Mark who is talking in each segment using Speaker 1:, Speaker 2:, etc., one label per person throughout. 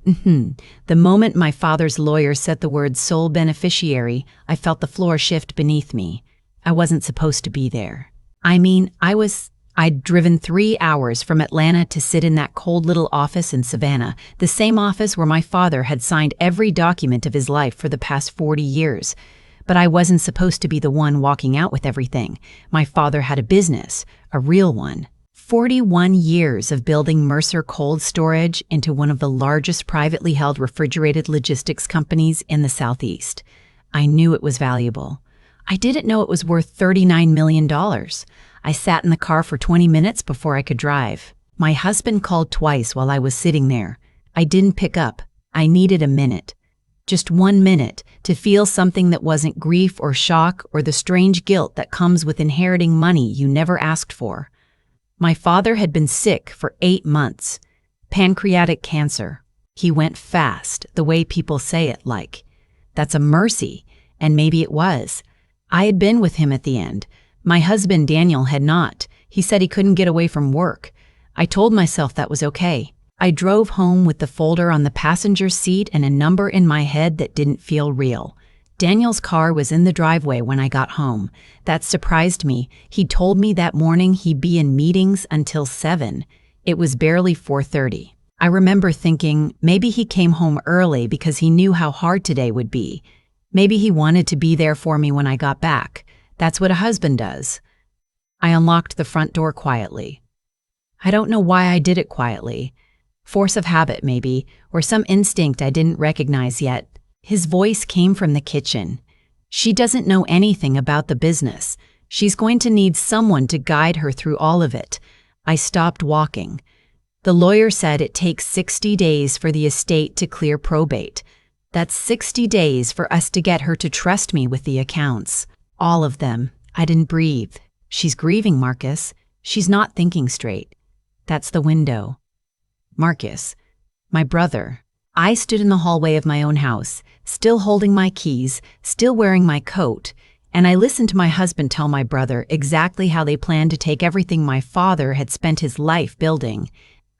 Speaker 1: The moment my father's lawyer said the word sole beneficiary, I felt the floor shift beneath me. I wasn't supposed to be there. I'd driven 3 hours from Atlanta to sit in that cold little office in Savannah, the same office where my father had signed every document of his life for the past 40 years. But I wasn't supposed to be the one walking out with everything. My father had a business, a real one. 41 years of building Mercer Cold Storage into one of the largest privately held refrigerated logistics companies in the Southeast. I knew it was valuable. I didn't know it was worth $39 million. I sat in the car for 20 minutes before I could drive. My husband called twice while I was sitting there. I didn't pick up. I needed a minute. Just 1 minute to feel something that wasn't grief or shock or the strange guilt that comes with inheriting money you never asked for. My father had been sick for 8 months. Pancreatic cancer. He went fast, the way people say it, like. That's a mercy, and maybe it was. I had been with him at the end. My husband, Daniel, had not. He said he couldn't get away from work. I told myself that was okay. I drove home with the folder on the passenger seat and a number in my head that didn't feel real. Daniel's car was in the driveway when I got home. That surprised me. He told me that morning he'd be in meetings until 7. It was barely 4:30. I remember thinking maybe he came home early because he knew how hard today would be. Maybe he wanted to be there for me when I got back. That's what a husband does. I unlocked the front door quietly. I don't know why I did it quietly. Force of habit, maybe, or some instinct I didn't recognize yet. His voice came from the kitchen. She doesn't know anything about the business. She's going to need someone to guide her through all of it. I stopped walking. The lawyer said it takes 60 days for the estate to clear probate. That's 60 days for us to get her to trust me with the accounts. All of them. I didn't breathe. She's grieving, Marcus. She's not thinking straight. That's the window. Marcus, my brother. I stood in the hallway of my own house, still holding my keys, still wearing my coat, and I listened to my husband tell my brother exactly how they planned to take everything my father had spent his life building.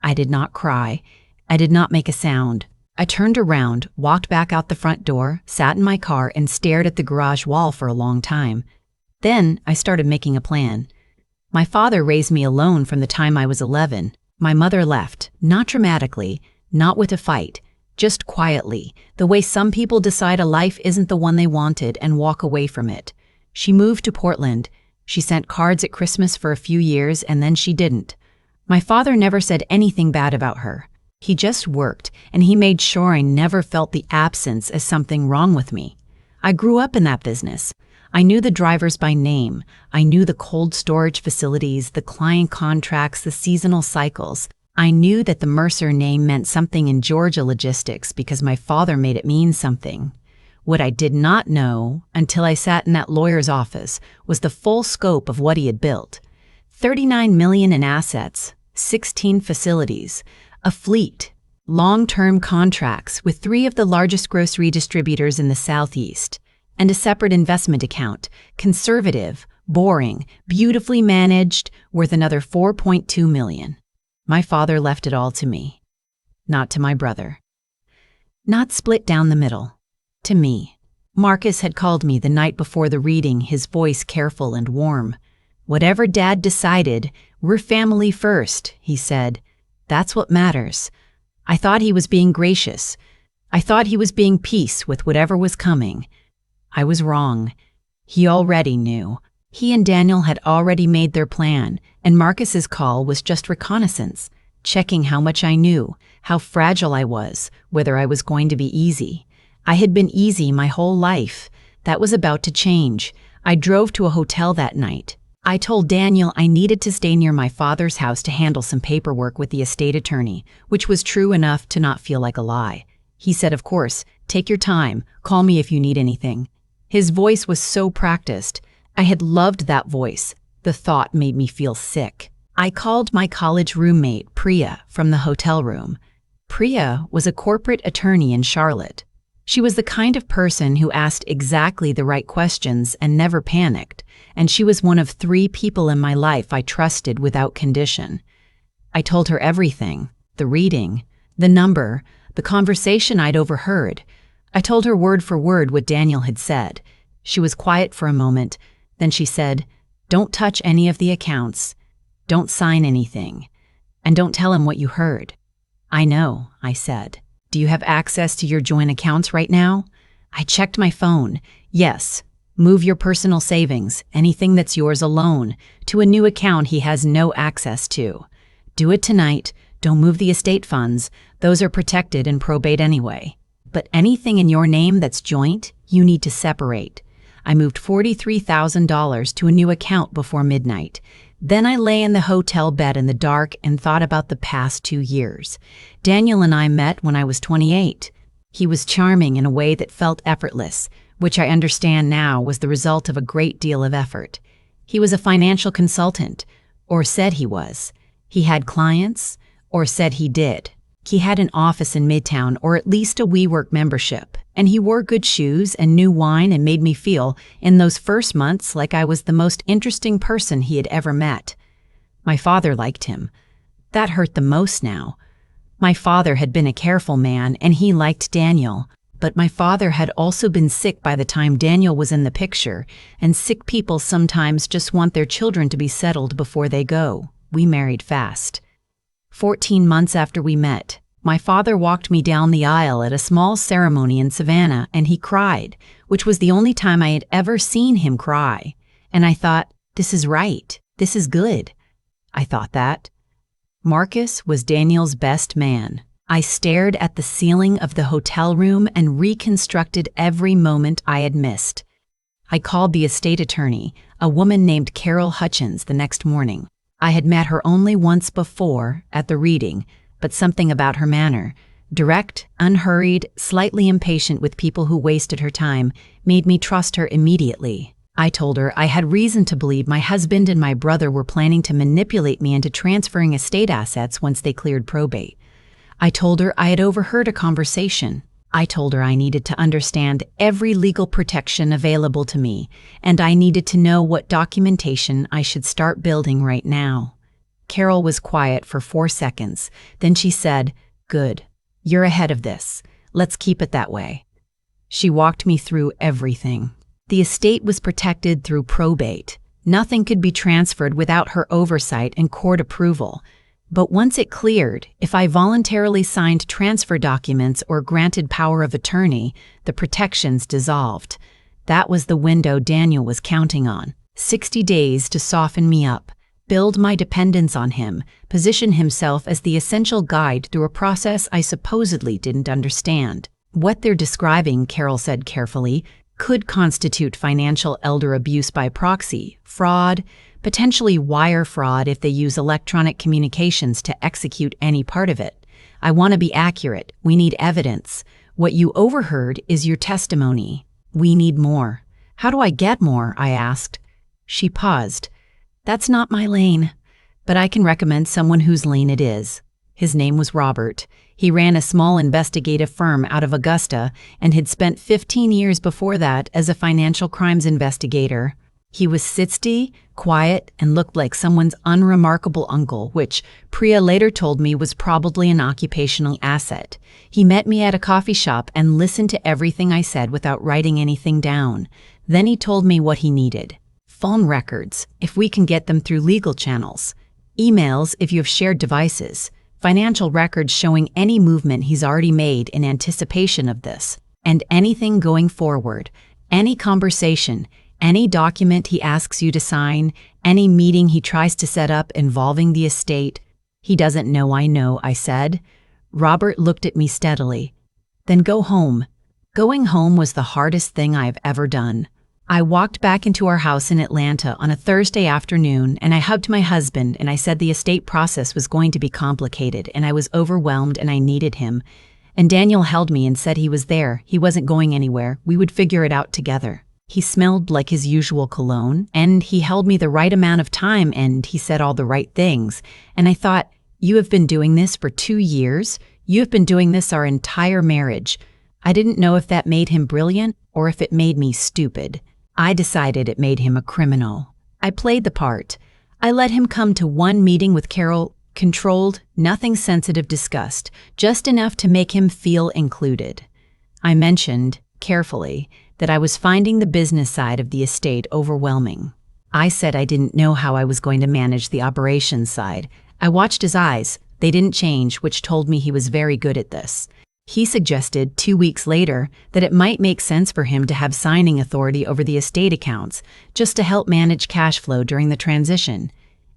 Speaker 1: I did not cry. I did not make a sound. I turned around, walked back out the front door, sat in my car, and stared at the garage wall for a long time. Then I started making a plan. My father raised me alone from the time I was 11. My mother left, not dramatically, not with a fight, just quietly, the way some people decide a life isn't the one they wanted and walk away from it. She moved to Portland. She sent cards at Christmas for a few years, and then she didn't. My father never said anything bad about her. He just worked, and he made sure I never felt the absence as something wrong with me. I grew up in that business. I knew the drivers by name. I knew the cold storage facilities, the client contracts, the seasonal cycles. I knew that the Mercer name meant something in Georgia logistics because my father made it mean something. What I did not know, until I sat in that lawyer's office, was the full scope of what he had built. $39 million in assets, 16 facilities, a fleet, long-term contracts with 3 of the largest grocery distributors in the Southeast, and a separate investment account, conservative, boring, beautifully managed, worth another $4.2 million. My father left it all to me, not to my brother. Not split down the middle, to me. Marcus had called me the night before the reading, his voice careful and warm. Whatever Dad decided, we're family first, he said. That's what matters. I thought he was being gracious. I thought he was being peace with whatever was coming. I was wrong. He already knew. He and Daniel had already made their plan, and Marcus's call was just reconnaissance, checking how much I knew, how fragile I was, whether I was going to be easy. I had been easy my whole life. That was about to change. I drove to a hotel that night. I told Daniel I needed to stay near my father's house to handle some paperwork with the estate attorney, which was true enough to not feel like a lie. He said, of course, take your time, call me if you need anything. His voice was so practiced. I had loved that voice. The thought made me feel sick. I called my college roommate, Priya, from the hotel room. Priya was a corporate attorney in Charlotte. She was the kind of person who asked exactly the right questions and never panicked, and she was one of 3 people in my life I trusted without condition. I told her everything, the reading, the number, the conversation I'd overheard. I told her word for word what Daniel had said. She was quiet for a moment. Then she said, "Don't touch any of the accounts. Don't sign anything. And don't tell him what you heard." "I know," I said. "Do you have access to your joint accounts right now?" I checked my phone. "Yes. Move your personal savings, anything that's yours alone, to a new account he has no access to. Do it tonight. Don't move the estate funds. Those are protected in probate anyway. But anything in your name that's joint, you need to separate." I moved $43,000 to a new account before midnight. Then I lay in the hotel bed in the dark and thought about the past 2 years. Daniel and I met when I was 28. He was charming in a way that felt effortless, which I understand now was the result of a great deal of effort. He was a financial consultant, or said he was. He had clients, or said he did. He had an office in Midtown, or at least a WeWork membership, and he wore good shoes and knew wine and made me feel, in those first months, like I was the most interesting person he had ever met. My father liked him. That hurt the most now. My father had been a careful man, and he liked Daniel. But my father had also been sick by the time Daniel was in the picture, and sick people sometimes just want their children to be settled before they go. We married fast. 14 months after we met, my father walked me down the aisle at a small ceremony in Savannah, and he cried, which was the only time I had ever seen him cry. And I thought, this is right. This is good. I thought that. Marcus was Daniel's best man. I stared at the ceiling of the hotel room and reconstructed every moment I had missed. I called the estate attorney, a woman named Carol Hutchins, the next morning. I had met her only once before, at the reading, but something about her manner, direct, unhurried, slightly impatient with people who wasted her time, made me trust her immediately. I told her I had reason to believe my husband and my brother were planning to manipulate me into transferring estate assets once they cleared probate. I told her I had overheard a conversation. I told her I needed to understand every legal protection available to me, and I needed to know what documentation I should start building right now. Carol was quiet for 4 seconds. Then she said, "Good. You're ahead of this. Let's keep it that way." She walked me through everything. The estate was protected through probate. Nothing could be transferred without her oversight and court approval. But once it cleared, if I voluntarily signed transfer documents or granted power of attorney, the protections dissolved. That was the window Daniel was counting on. 60 days to soften me up, build my dependence on him, position himself as the essential guide through a process I supposedly didn't understand. What they're describing, Carol said carefully, could constitute financial elder abuse by proxy, fraud, potentially wire fraud if they use electronic communications to execute any part of it. I want to be accurate. We need evidence. What you overheard is your testimony. We need more. How do I get more? I asked. She paused. That's not my lane, but I can recommend someone whose lane it is. His name was Robert. He ran a small investigative firm out of Augusta and had spent 15 years before that as a financial crimes investigator. He was 60, quiet, and looked like someone's unremarkable uncle, which Priya later told me was probably an occupational asset. He met me at a coffee shop and listened to everything I said without writing anything down. Then he told me what he needed. Phone records, if we can get them through legal channels. Emails, if you have shared devices. Financial records showing any movement he's already made in anticipation of this. And anything going forward. Any conversation. Any document he asks you to sign, any meeting he tries to set up involving the estate. He doesn't know I know, I said. Robert looked at me steadily. Then go home. Going home was the hardest thing I've ever done. I walked back into our house in Atlanta on a Thursday afternoon, and I hugged my husband and I said the estate process was going to be complicated and I was overwhelmed and I needed him. And Daniel held me and said he was there, he wasn't going anywhere, we would figure it out together. He smelled like his usual cologne, and he held me the right amount of time, and he said all the right things. And I thought, you have been doing this for 2 years? You have been doing this our entire marriage. I didn't know if that made him brilliant or if it made me stupid. I decided it made him a criminal. I played the part. I let him come to one meeting with Carol Controlled, nothing sensitive discussed, just enough to make him feel included. I mentioned, carefully, that I was finding the business side of the estate overwhelming. I said I didn't know how I was going to manage the operations side. I watched his eyes. They didn't change, which told me he was very good at this. He suggested 2 weeks later that it might make sense for him to have signing authority over the estate accounts, just to help manage cash flow during the transition.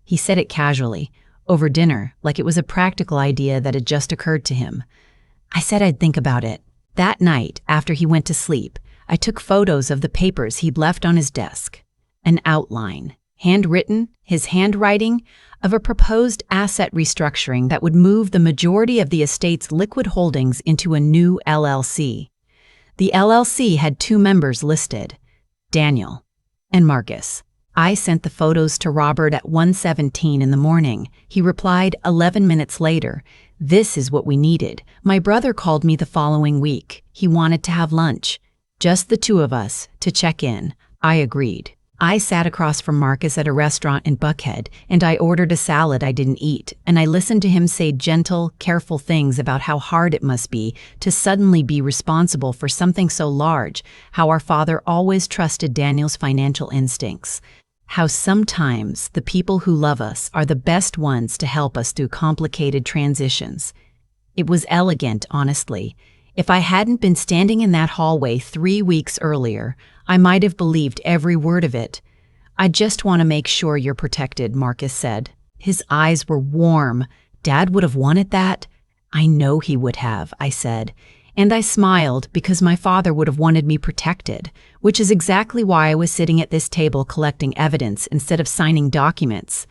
Speaker 1: He said it casually, over dinner, like it was a practical idea that had just occurred to him. I said I'd think about it. That night, after he went to sleep, I took photos of the papers he'd left on his desk. An outline, handwritten, his handwriting, of a proposed asset restructuring that would move the majority of the estate's liquid holdings into a new LLC. The LLC had 2 members listed, Daniel and Marcus. I sent the photos to Robert at 1:17 in the morning. He replied 11 minutes later, "This is what we needed. My brother called me the following week. He wanted to have lunch. Just the 2 of us, to check in." I agreed. I sat across from Marcus at a restaurant in Buckhead, and I ordered a salad I didn't eat, and I listened to him say gentle, careful things about how hard it must be to suddenly be responsible for something so large, how our father always trusted Daniel's financial instincts, how sometimes the people who love us are the best ones to help us through complicated transitions. It was elegant, honestly. If I hadn't been standing in that hallway 3 weeks earlier, I might have believed every word of it. "I just want to make sure you're protected," Marcus said. His eyes were warm. "Dad would have wanted that?" "I know he would have," I said. And I smiled because my father would have wanted me protected, which is exactly why I was sitting at this table collecting evidence instead of signing documents.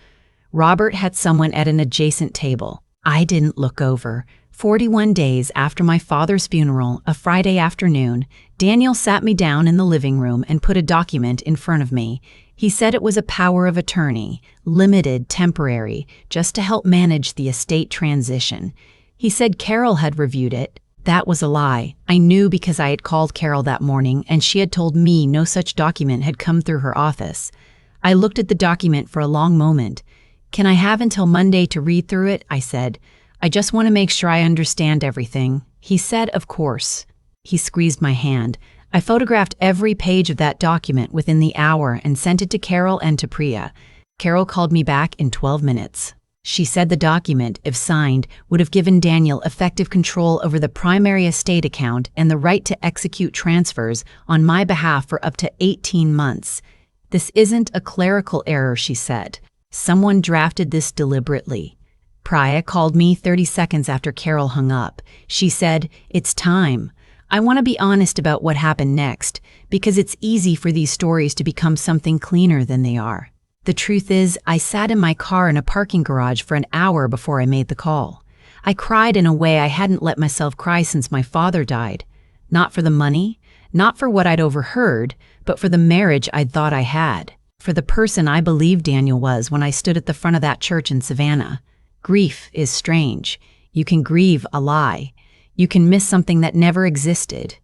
Speaker 1: Robert had someone at an adjacent table. I didn't look over. 41 days after my father's funeral, a Friday afternoon, Daniel sat me down in the living room and put a document in front of me. He said it was a power of attorney, limited, temporary, just to help manage the estate transition. He said Carol had reviewed it. That was a lie. I knew because I had called Carol that morning and she had told me no such document had come through her office. I looked at the document for a long moment. "Can I have until Monday to read through it?" I said. "I just want to make sure I understand everything." He said, "Of course." He squeezed my hand. I photographed every page of that document within the hour and sent it to Carol and to Priya. Carol called me back in 12 minutes. She said the document, if signed, would have given Daniel effective control over the primary estate account and the right to execute transfers on my behalf for up to 18 months. "This isn't a clerical error," she said. "Someone drafted this deliberately." Priya called me 30 seconds after Carol hung up. She said, "It's time. I want to be honest about what happened next, because it's easy for these stories to become something cleaner than they are. The truth is, I sat in my car in a parking garage for an hour before I made the call. I cried in a way I hadn't let myself cry since my father died. Not for the money, not for what I'd overheard, but for the marriage I'd thought I had, for the person I believed Daniel was when I stood at the front of that church in Savannah. Grief is strange. You can grieve a lie. You can miss something that never existed.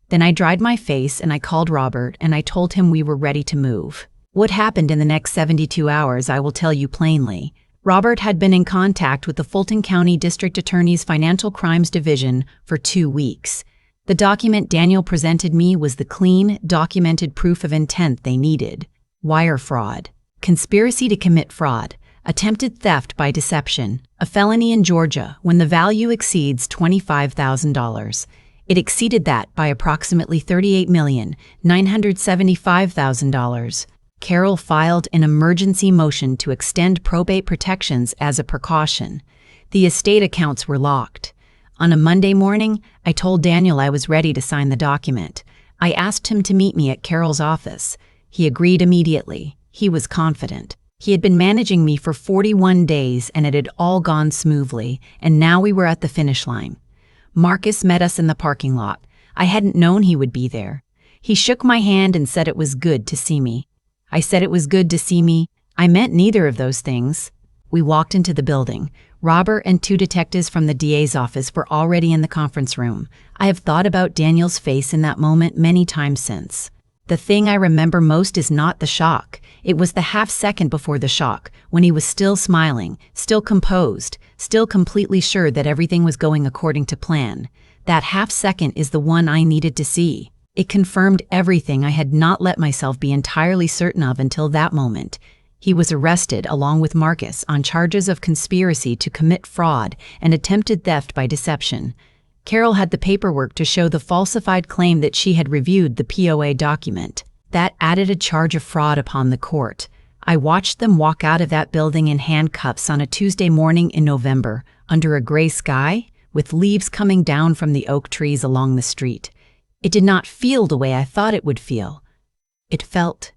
Speaker 1: Then I dried my face and I called Robert and I told him we were ready to move. What happened in the next 72 hours I will tell you plainly. Robert had been in contact with the Fulton County District Attorney's Financial Crimes Division for 2 weeks. The document Daniel presented me was the clean, documented proof of intent they needed. Wire fraud. Conspiracy to commit fraud. Attempted theft by deception, a felony in Georgia when the value exceeds $25,000. It exceeded that by approximately $38,975,000. Carol filed an emergency motion to extend probate protections as a precaution. The estate accounts were locked. On a Monday morning, I told Daniel I was ready to sign the document. I asked him to meet me at Carol's office. He agreed immediately. He was confident. He had been managing me for 41 days and it had all gone smoothly, and now we were at the finish line. Marcus met us in the parking lot. I hadn't known he would be there. He shook my hand and said it was good to see me. I said it was good to see me. I meant neither of those things. We walked into the building. Robert and 2 detectives from the DA's office were already in the conference room. I have thought about Daniel's face in that moment many times since. The thing I remember most is not the shock. It was the half second before the shock, when he was still smiling, still composed, still completely sure that everything was going according to plan. That half second is the one I needed to see. It confirmed everything I had not let myself be entirely certain of until that moment. He was arrested, along with Marcus, on charges of conspiracy to commit fraud and attempted theft by deception. Carol had the paperwork to show the falsified claim that she had reviewed the POA document. That added a charge of fraud upon the court. I watched them walk out of that building in handcuffs on a Tuesday morning in November, under a gray sky, with leaves coming down from the oak trees along the street. It did not feel the way I thought it would feel. It felt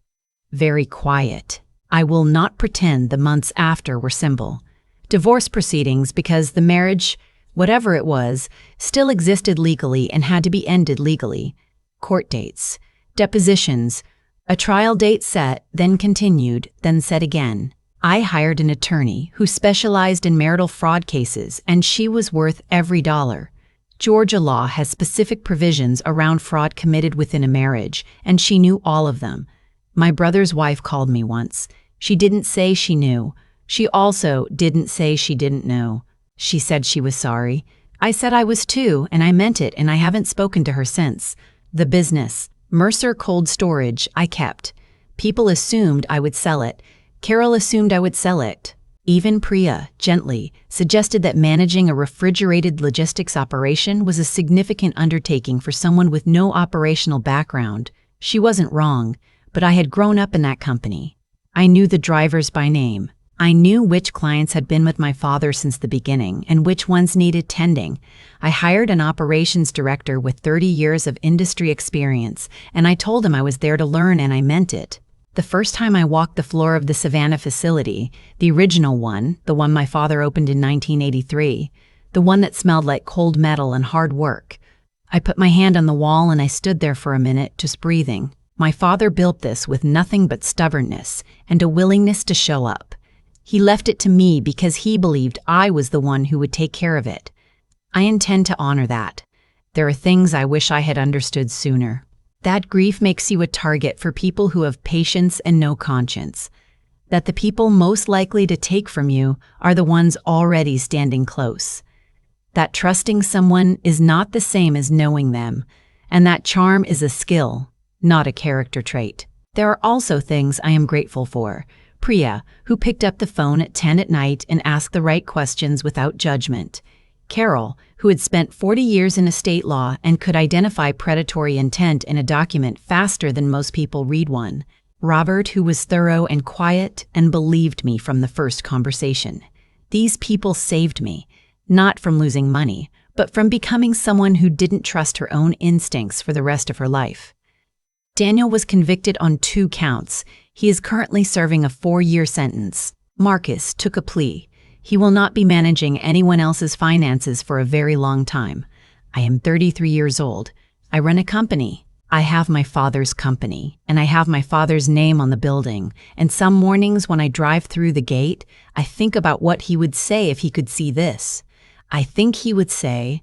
Speaker 1: very quiet. I will not pretend the months after were simple. Divorce proceedings, because the marriage, whatever it was, still existed legally and had to be ended legally. Court dates, depositions, a trial date set, then continued, then set again. I hired an attorney who specialized in marital fraud cases, and she was worth every dollar. Georgia law has specific provisions around fraud committed within a marriage, and she knew all of them. My brother's wife called me once. She didn't say she knew. She also didn't say she didn't know. She said she was sorry. I said I was too, and I meant it, and I haven't spoken to her since. The business, Mercer Cold Storage, I kept. People assumed I would sell it. Carol assumed I would sell it. Even Priya, gently, suggested that managing a refrigerated logistics operation was a significant undertaking for someone with no operational background. She wasn't wrong, but I had grown up in that company. I knew the drivers by name. I knew which clients had been with my father since the beginning and which ones needed tending. I hired an operations director with 30 years of industry experience, and I told him I was there to learn, and I meant it. The first time I walked the floor of the Savannah facility, the original one, the one my father opened in 1983, the one that smelled like cold metal and hard work, I put my hand on the wall and I stood there for a minute, just breathing. My father built this with nothing but stubbornness and a willingness to show up. He left it to me because he believed I was the one who would take care of it. I intend to honor that. There are things I wish I had understood sooner. That grief makes you a target for people who have patience and no conscience. That the people most likely to take from you are the ones already standing close. That trusting someone is not the same as knowing them, and that charm is a skill, not a character trait. There are also things I am grateful for. Priya, who picked up the phone at 10 at night and asked the right questions without judgment. Carol, who had spent 40 years in estate law and could identify predatory intent in a document faster than most people read one. Robert, who was thorough and quiet and believed me from the first conversation. These people saved me, not from losing money, but from becoming someone who didn't trust her own instincts for the rest of her life. Daniel was convicted on 2 counts. He is currently serving a 4-year sentence. Marcus took a plea. He will not be managing anyone else's finances for a very long time. I am 33 years old. I run a company. I have my father's company, and I have my father's name on the building. And some mornings when I drive through the gate, I think about what he would say if he could see this. I think he would say,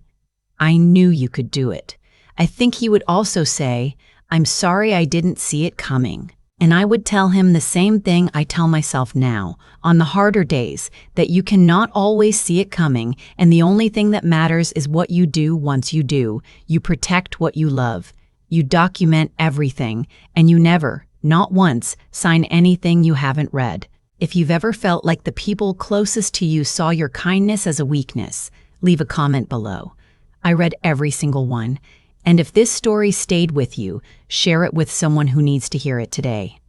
Speaker 1: "I knew you could do it." I think he would also say, "I'm sorry I didn't see it coming." And I would tell him the same thing I tell myself now, on the harder days, that you cannot always see it coming, and the only thing that matters is what you do once you do. You protect what you love. You document everything, and you never, not once, sign anything you haven't read. If you've ever felt like the people closest to you saw your kindness as a weakness, leave a comment below. I read every single one. And if this story stayed with you, share it with someone who needs to hear it today.